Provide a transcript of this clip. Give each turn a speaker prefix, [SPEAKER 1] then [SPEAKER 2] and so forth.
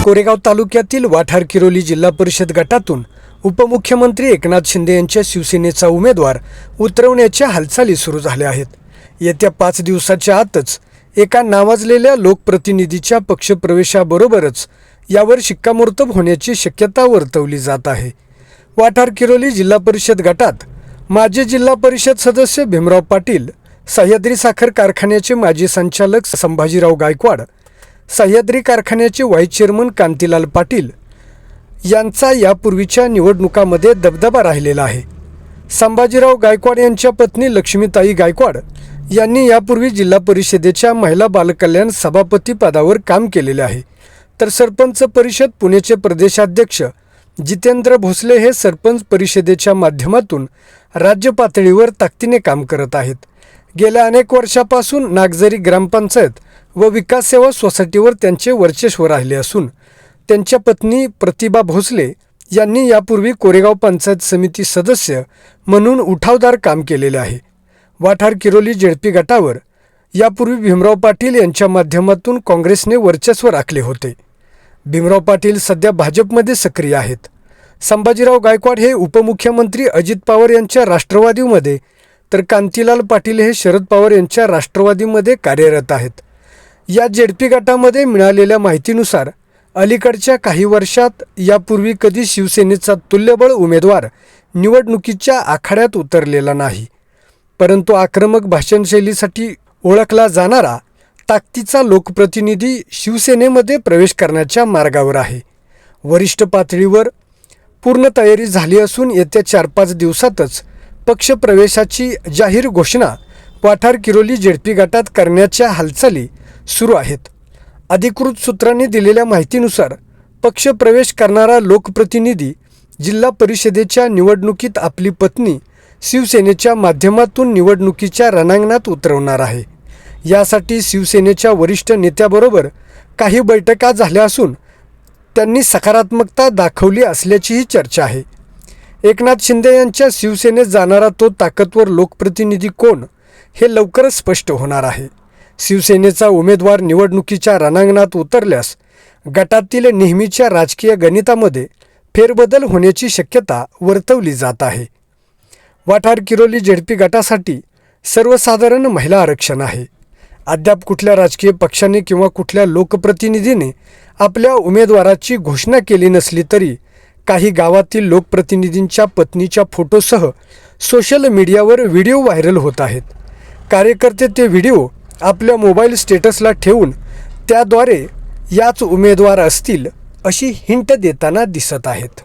[SPEAKER 1] कोरेगाव तालुक्यातील वाठार किरोली जिल्हा परिषद गटातून उपमुख्यमंत्री एकनाथ शिंदे यांच्या शिवसेनेचा उमेदवार उतरवण्याच्या हालचाली सुरू झाल्या आहेत। येत्या 5 दिवसाच्या आतच एका नावाजलेल्या लोकप्रतिनिधीच्या पक्षप्रवेशाबरोबरच यावर शिक्कामोर्तब होण्याची शक्यता वर्तवली जात आहे। वाठार किरोली जिल्हा परिषद गटात माजी जिल्हा परिषद सदस्य भीमराव पाटील, सह्याद्री साखर कारखान्याचे माजी संचालक संभाजीराव गायकवाड, सह्याद्री कारखान्याचे व्हाईस चेअरमन कांतीलाल पाटील यांचा यापूर्वीच्या निवडणुकामध्ये दबदबा राहिलेला आहे। संभाजीराव गायकवाड यांच्या पत्नी लक्ष्मीताई गायकवाड यांनी यापूर्वी जिल्हा परिषदेच्या महिला बालकल्याण सभापती पदावर काम केलेले आहे, तर सरपंच परिषद पुणेचे प्रदेशाध्यक्ष जितेंद्र भोसले हे सरपंच परिषदेच्या माध्यमातून राज्य पातळीवर ताकदीने काम करत आहेत। गेल्या अनेक वर्षापासून नागझरी ग्रामपंचायत व विकास सेवा सोसायटीवर त्यांचे वर्चस्व राहिले असून त्यांच्या पत्नी प्रतिभा भोसले यांनी यापूर्वी कोरेगाव पंचायत समिती सदस्य म्हणून उठावदार काम केलेले आहे। वाठार किरोली जेडपी गटावर यापूर्वी भीमराव पाटील यांच्या माध्यमातून काँग्रेसने वर्चस्व राखले होते। भीमराव पाटील सध्या भाजपमध्ये सक्रिय आहेत। संभाजीराव गायकवाड हे उपमुख्यमंत्री अजित पवार यांच्या राष्ट्रवादीमध्ये, तर कांतीलाल पाटील हे शरद पवार यांच्या राष्ट्रवादीमध्ये कार्यरत आहेत। या जेडपी गटामध्ये मिळालेल्या माहितीनुसार अलीकडच्या काही वर्षात यापूर्वी कधी शिवसेनेचा तुल्यबळ उमेदवार निवडणुकीच्या आखाड्यात उतरलेला नाही, परंतु आक्रमक भाषणशैलीसाठी ओळखला जाणारा ताकदीचा लोकप्रतिनिधी शिवसेनेमध्ये प्रवेश करण्याच्या मार्गावर आहे। वरिष्ठ पातळीवर पूर्ण तयारी झाली असून येत्या 4-5 दिवसातच पक्षप्रवेशाची जाहीर घोषणा वाठार किरोली जेडपी गटात करण्याच्या हालचाली सुरू आहेत। अधिकृत सूत्रांनी दिलेल्या माहितीनुसार पक्षप्रवेश करणारा लोकप्रतिनिधी जिल्हा परिषदेच्या निवडणुकीत आपली पत्नी शिवसेनेच्या माध्यमातून निवडणुकीच्या रणांगणात उतरवणार आहे। यासाठी शिवसेनेच्या वरिष्ठ नेत्याबरोबर काही बैठका झाल्या असून त्यांनी सकारात्मकता दाखवली असल्याचीही चर्चा आहे। एकनाथ शिंदे यांच्या शिवसेनेत जाणारा तो ताकदवर लोकप्रतिनिधी कोण हे लवकरच स्पष्ट होणार आहे। शिवसेनेचा उमेदवार निवडणुकीच्या रणांगणात उतरल्यास गटातील नेहमीच्या राजकीय गणितामध्ये फेरबदल होण्याची शक्यता वर्तवली जात आहे। वाठार किरोली जेडपी गटासाठी सर्वसाधारण महिला आरक्षण आहे। अद्याप कुठल्या राजकीय पक्षाने किंवा कुठल्या लोकप्रतिनिधीने आपल्या उमेदवाराची घोषणा केली नसली तरी काही गावातील लोकप्रतिनिधींच्या पत्नीच्या फोटोसह सोशल मीडियावर व्हिडिओ व्हायरल होत आहेत। कार्यकर्ते ते व्हिडिओ आपल्या मोबाईल स्टेटसला ठेवून त्याद्वारे याच उमेदवार असतील अशी हिंट देताना दिसत आहेत।